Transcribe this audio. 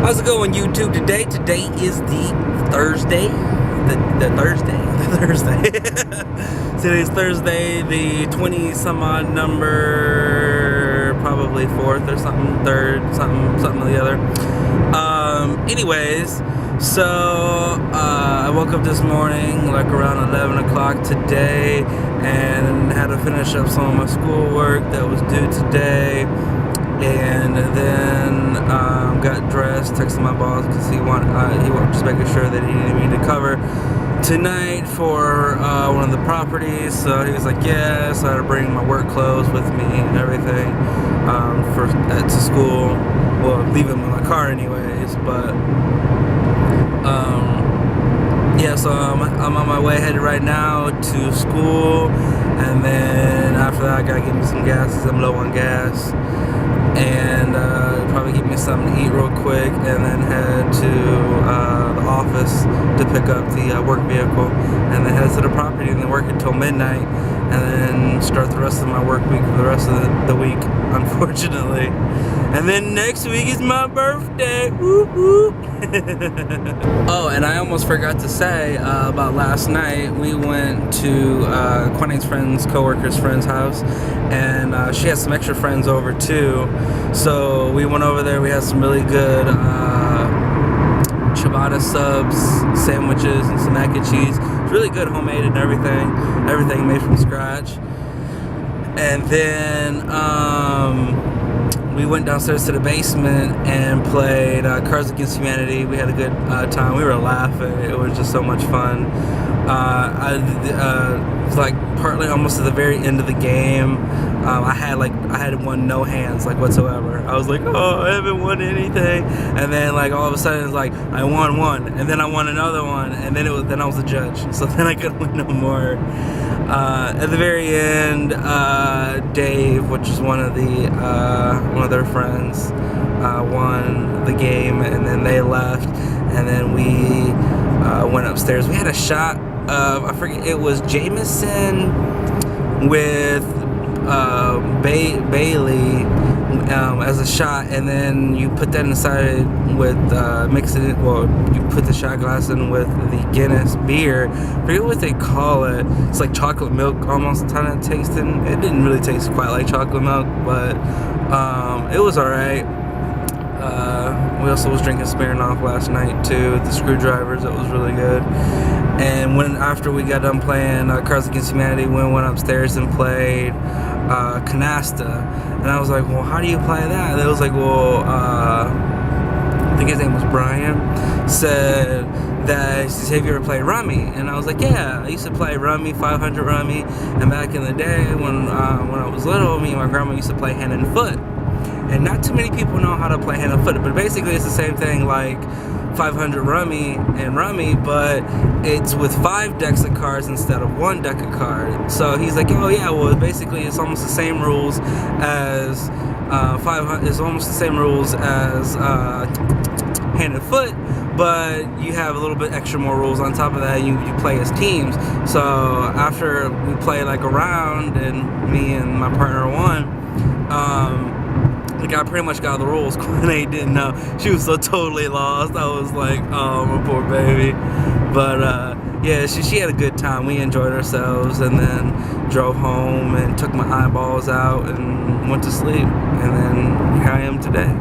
How's it going, YouTube? Today is the Thursday. Today's Thursday, the 20-some-odd number, probably 4th or something, 3rd, something or the other. Anyways, so I woke up this morning like around 11 o'clock today and had to finish up some of my schoolwork that was due today. And then got dressed, texted my boss because he wanted just making sure that he needed me to cover tonight for one of the properties. So he was like, yeah. So I had to bring my work clothes with me and everything to school. Well, leave them in my car anyways. But yeah, so I'm on my way headed right now to school, and then after that I gotta get me some gas because I'm low on gas. And probably get me something to eat real quick, and then head to the office to pick up the work vehicle, and then head to the property and then work until midnight, and then start the rest of my work week for the rest of the week, unfortunately. And then next week is my birthday. Woo woo. Oh, and I almost forgot to say about last night. We went to Quentin's co-worker's friend's house, and she had some extra friends over too. So we went over there. We had some really good ciabatta subs, sandwiches, and some mac and cheese. It's really good, homemade and everything made from scratch. And then we went downstairs to the basement and played Cards Against Humanity. We had a good time. We were laughing. It was just so much fun. It was like partly almost at the very end of the game. I had won no hands like whatsoever. I was like, oh, I haven't won anything. And then like all of a sudden it's like I won one, and then I won another one, and then I was the judge. So then I couldn't win no more. At the very end, Dave, which is one of their friends, won the game, and then they left, and then we went upstairs. We had a shot of, I forget, it was Jameson with Bailey as a shot, and then you put that inside with you put the shot glass in with the Guinness beer. I forget what they call it. It's like chocolate milk almost kind of tasting. It didn't really taste quite like chocolate milk, but it was alright. We also was drinking Smirnoff last night too with the screwdrivers. It was really good. And after we got done playing Cards Against Humanity, we went upstairs and played Canasta. And I was like, well, how do you play that? And it was like, well, I think his name was Brian, said that, have you ever played Rummy? And I was like, yeah, I used to play Rummy, 500 Rummy. And back in the day when I was little, me and my grandma used to play hand and foot. And not too many people know how to play hand and foot, but basically it's the same thing like 500 Rummy and Rummy, but it's with 5 decks of cards instead of 1 deck of cards. So he's like, oh yeah, well basically it's almost the same rules as 500. It's almost the same rules as hand and foot, but you have a little bit extra more rules on top of that. You play as teams. So after we played like a round and me and my partner won, the guy pretty much got the rules. Quinn didn't know. She was so totally lost. I was like, oh, my poor baby. But yeah, she had a good time. We enjoyed ourselves, and then drove home and took my eyeballs out and went to sleep. And then here I am today.